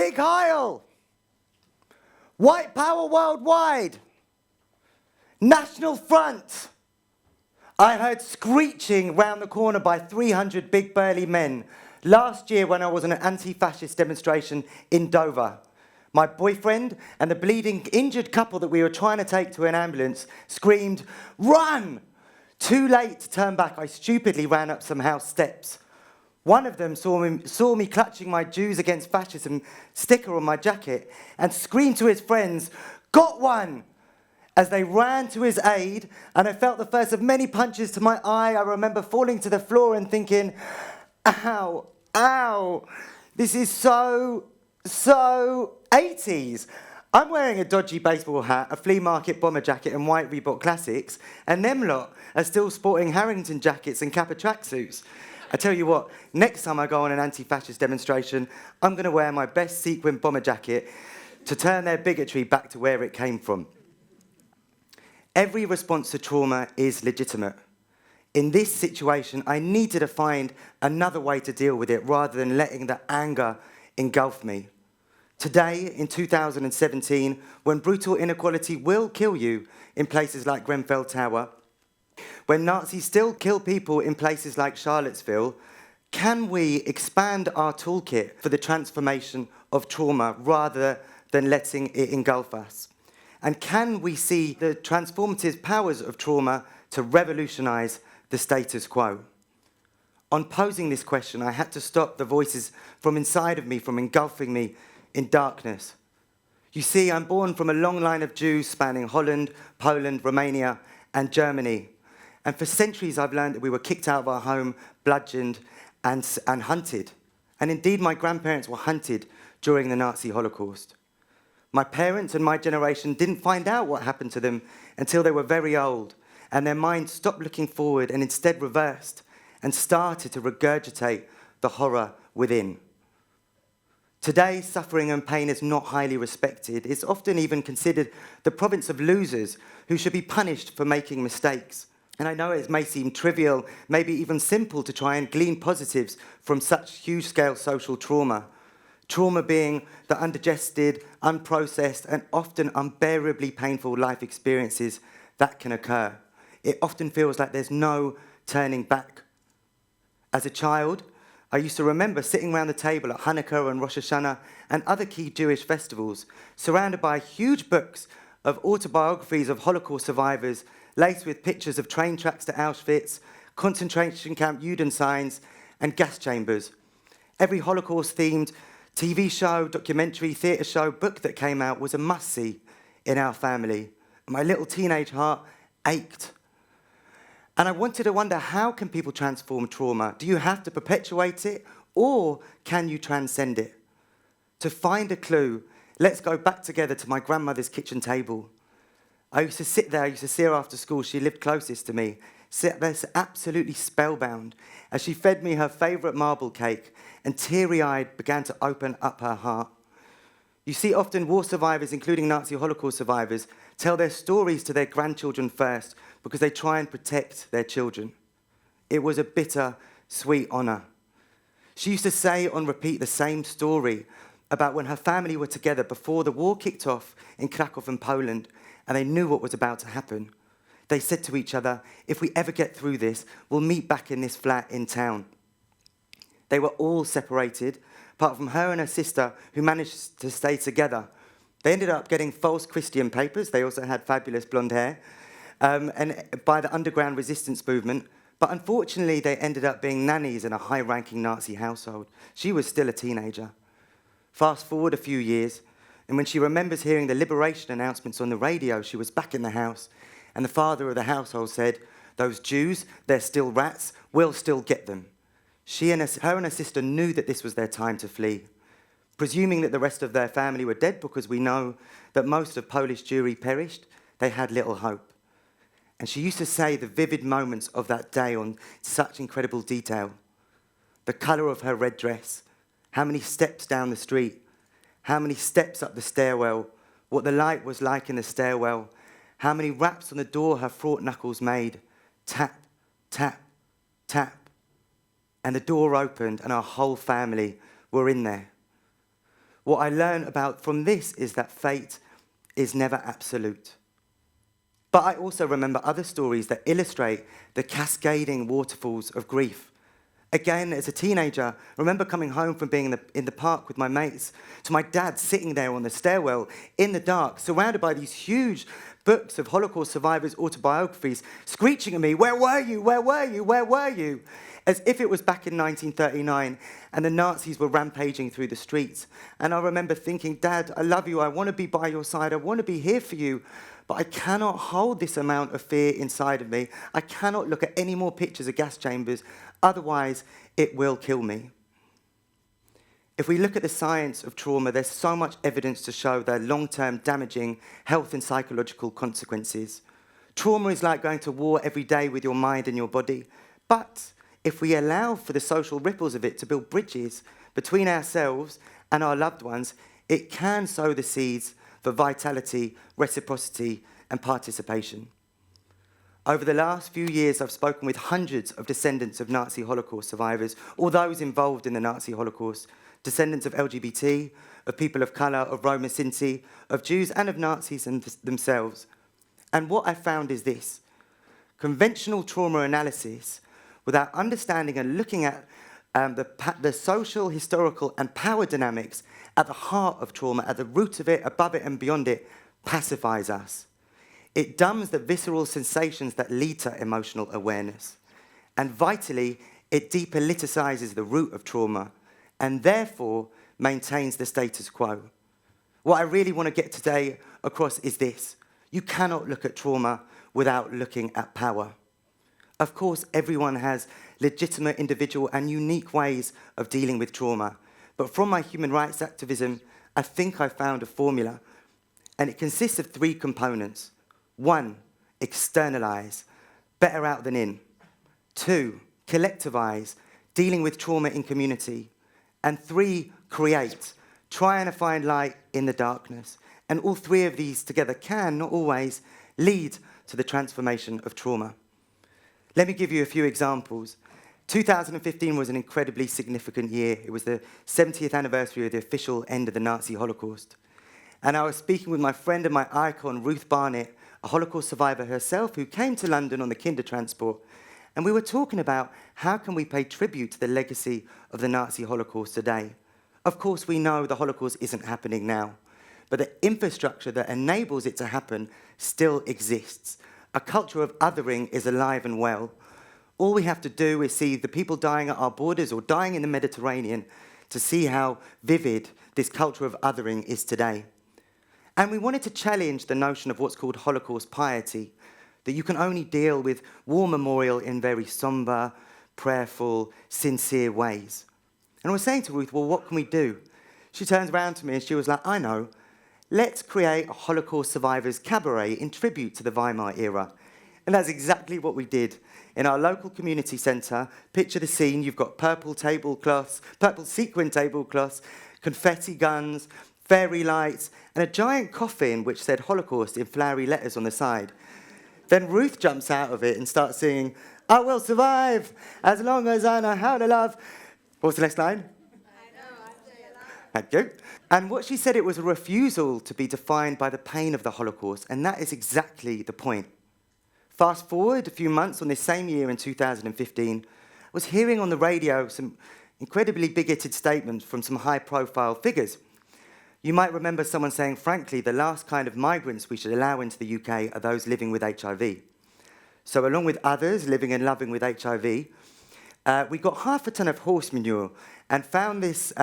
Big Heil! White power worldwide! National Front! I heard screeching round the corner by 300 big burly men last year when I was on an anti-fascist demonstration in Dover. My boyfriend and the bleeding injured couple that we were trying to take to an ambulance screamed, "Run!" Too late to turn back, I stupidly ran up some house steps. One of them saw me clutching my Jews Against Fascism sticker on my jacket and screamed to his friends, "Got one!" As they ran to his aid, and I felt the first of many punches to my eye, I remember falling to the floor and thinking, ow, ow, this is so 80s. I'm wearing a dodgy baseball hat, a flea market bomber jacket and white Reebok Classics, and them lot are still sporting Harrington jackets and Kappa tracksuits. I tell you what, next time I go on an anti-fascist demonstration, I'm going to wear my best sequin bomber jacket to turn their bigotry back to where it came from. Every response to trauma is legitimate. In this situation, I needed to find another way to deal with it rather than letting the anger engulf me. Today, in 2017, when brutal inequality will kill you in places like Grenfell Tower, when Nazis still kill people in places like Charlottesville, can we expand our toolkit for the transformation of trauma rather than letting it engulf us? And can we see the transformative powers of trauma to revolutionise the status quo? On posing this question, I had to stop the voices from inside of me from engulfing me in darkness. You see, I'm born from a long line of Jews spanning Holland, Poland, Romania, and Germany. And for centuries, I've learned that we were kicked out of our home, bludgeoned, and hunted. And indeed, my grandparents were hunted during the Nazi Holocaust. My parents and my generation didn't find out what happened to them until they were very old, and their minds stopped looking forward and instead reversed and started to regurgitate the horror within. Today, suffering and pain is not highly respected. It's often even considered the province of losers who should be punished for making mistakes. And I know it may seem trivial, maybe even simple, to try and glean positives from such huge-scale social trauma. Trauma being the undigested, unprocessed, and often unbearably painful life experiences that can occur. It often feels like there's no turning back. As a child, I used to remember sitting around the table at Hanukkah and Rosh Hashanah and other key Jewish festivals, surrounded by huge books of autobiographies of Holocaust survivors, laced with pictures of train tracks to Auschwitz, concentration camp Judensigns, and gas chambers. Every Holocaust-themed TV show, documentary, theatre show, book that came out was a must-see in our family. My little teenage heart ached. And I wanted to wonder, how can people transform trauma? Do you have to perpetuate it, or can you transcend it? To find a clue, let's go back together to my grandmother's kitchen table. I used to sit there, I used to see her after school. She lived closest to me, sit there absolutely spellbound as she fed me her favourite marble cake and teary-eyed began to open up her heart. You see, often war survivors, including Nazi Holocaust survivors, tell their stories to their grandchildren first because they try and protect their children. It was a bitter, sweet honour. She used to say on repeat the same story about when her family were together before the war kicked off in Krakow and Poland, and they knew what was about to happen. They said to each other, if we ever get through this, we'll meet back in this flat in town. They were all separated, apart from her and her sister, who managed to stay together. They ended up getting false Christian papers. They also had fabulous blonde hair, and by the underground resistance movement. But unfortunately, they ended up being nannies in a high-ranking Nazi household. She was still a teenager. Fast forward a few years, and when she remembers hearing the liberation announcements on the radio, she was back in the house, and the father of the household said, "Those Jews, they're still rats, we'll still get them." Her and her sister knew that this was their time to flee. Presuming that the rest of their family were dead, because we know that most of Polish Jewry perished, they had little hope. And she used to say the vivid moments of that day on such incredible detail. The colour of her red dress, how many steps down the street, how many steps up the stairwell, what the light was like in the stairwell, how many raps on the door her fraught knuckles made. Tap, tap, tap. And the door opened and our whole family were in there. What I learned from this is that fate is never absolute. But I also remember other stories that illustrate the cascading waterfalls of grief. Again, as a teenager, I remember coming home from being in the park with my mates to my dad sitting there on the stairwell in the dark, surrounded by these huge books of Holocaust survivors' autobiographies, screeching at me, "Where were you? Where were you? Where were you?" As if it was back in 1939 and the Nazis were rampaging through the streets. And I remember thinking, "Dad, I love you. I want to be by your side. I want to be here for you. But I cannot hold this amount of fear inside of me. I cannot look at any more pictures of gas chambers. Otherwise, it will kill me." If we look at the science of trauma, there's so much evidence to show their long-term damaging health and psychological consequences. Trauma is like going to war every day with your mind and your body. But if we allow for the social ripples of it to build bridges between ourselves and our loved ones, it can sow the seeds for vitality, reciprocity, and participation. Over the last few years, I've spoken with hundreds of descendants of Nazi Holocaust survivors, or those involved in the Nazi Holocaust, descendants of LGBT, of people of colour, of Roma Sinti, of Jews, and of Nazis themselves. And what I found is this: conventional trauma analysis, without understanding and looking at the social, historical, and power dynamics at the heart of trauma, at the root of it, above it, and beyond it, pacifies us. It dumbs the visceral sensations that lead to emotional awareness. And vitally, it depoliticizes the root of trauma and therefore maintains the status quo. What I really want to get today across is this: you cannot look at trauma without looking at power. Of course, everyone has legitimate, individual, and unique ways of dealing with trauma. But from my human rights activism, I think I found a formula. And it consists of 3 components. 1, externalize, better out than in. 2, collectivize, dealing with trauma in community. And 3, create, trying to find light in the darkness. And all 3 of these together can, not always, lead to the transformation of trauma. Let me give you a few examples. 2015 was an incredibly significant year. It was the 70th anniversary of the official end of the Nazi Holocaust. And I was speaking with my friend and my icon, Ruth Barnett, a Holocaust survivor herself, who came to London on the Kindertransport. And we were talking about how can we pay tribute to the legacy of the Nazi Holocaust today. Of course, we know the Holocaust isn't happening now, but the infrastructure that enables it to happen still exists. A culture of othering is alive and well. All we have to do is see the people dying at our borders or dying in the Mediterranean to see how vivid this culture of othering is today. And we wanted to challenge the notion of what's called Holocaust piety, that you can only deal with war memorial in very somber, prayerful, sincere ways. And I was saying to Ruth, well, what can we do? She turns around to me and she was like, I know. Let's create a Holocaust survivors cabaret in tribute to the Weimar era. And that's exactly what we did. In our local community centre, picture the scene, you've got purple tablecloths, purple sequin tablecloths, confetti guns, fairy lights, and a giant coffin which said Holocaust in flowery letters on the side. Then Ruth jumps out of it and starts singing, I will survive as long as I know how to love. What's the next line? Thank you. And what she said, it was a refusal to be defined by the pain of the Holocaust, and that is exactly the point. Fast forward a few months, on this same year in 2015, I was hearing on the radio some incredibly bigoted statements from some high-profile figures. You might remember someone saying, frankly, the last kind of migrants we should allow into the UK are those living with HIV. So along with others living and loving with HIV, we got 1/2 ton of horse manure and found this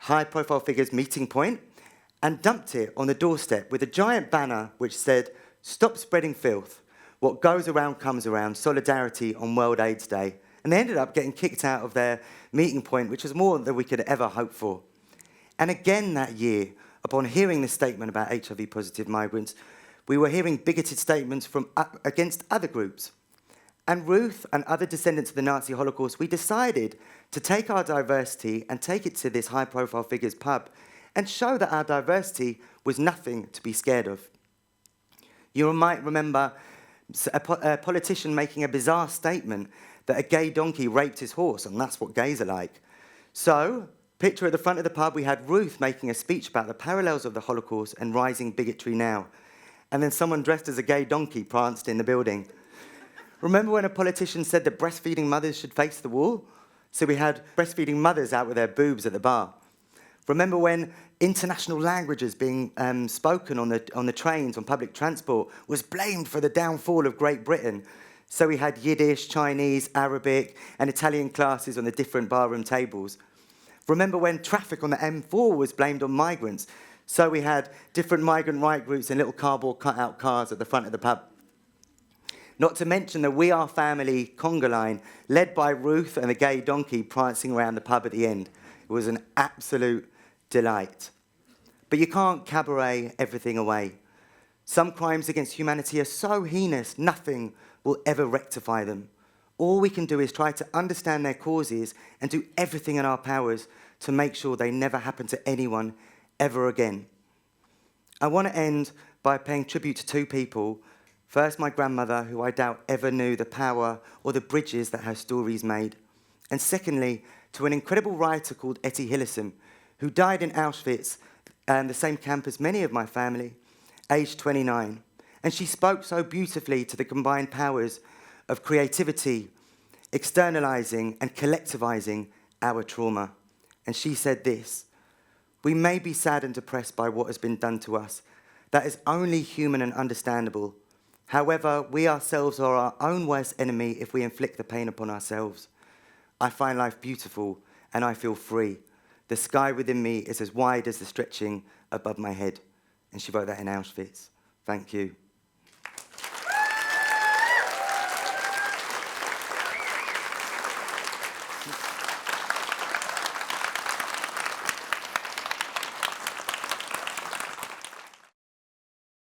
high-profile figure's meeting point and dumped it on the doorstep with a giant banner which said, stop spreading filth. What goes around comes around. Solidarity on World AIDS Day. And they ended up getting kicked out of their meeting point, which was more than we could ever hope for. And again that year, upon hearing this statement about HIV-positive migrants, we were hearing bigoted statements against other groups. And Ruth and other descendants of the Nazi Holocaust, we decided to take our diversity and take it to this high-profile figure's pub and show that our diversity was nothing to be scared of. You might remember a politician making a bizarre statement that a gay donkey raped his horse, and that's what gays are like. So Picture at the front of the pub, we had Ruth making a speech about the parallels of the Holocaust and rising bigotry now. And then someone dressed as a gay donkey pranced in the building. Remember when a politician said that breastfeeding mothers should face the wall? So we had breastfeeding mothers out with their boobs at the bar. Remember when international languages being spoken on the trains, on public transport, was blamed for the downfall of Great Britain? So we had Yiddish, Chinese, Arabic, and Italian classes on the different barroom tables. Remember when traffic on the M4 was blamed on migrants? So we had different migrant right groups and little cardboard cut-out cars at the front of the pub. Not to mention the We Are Family conga line, led by Ruth and the gay donkey prancing around the pub at the end. It was an absolute delight. But you can't cabaret everything away. Some crimes against humanity are so heinous, nothing will ever rectify them. All we can do is try to understand their causes and do everything in our powers to make sure they never happen to anyone ever again. I want to end by paying tribute to two people. First, my grandmother, who I doubt ever knew the power or the bridges that her stories made. And secondly, to an incredible writer called Etty Hillesum, who died in Auschwitz, the same camp as many of my family, aged 29. And she spoke so beautifully to the combined powers of creativity, externalizing and collectivizing our trauma. And she said this: "We may be sad and depressed by what has been done to us. That is only human and understandable. However, we ourselves are our own worst enemy if we inflict the pain upon ourselves. I find life beautiful and I feel free. The sky within me is as wide as the stretching above my head." And she wrote that in Auschwitz. Thank you.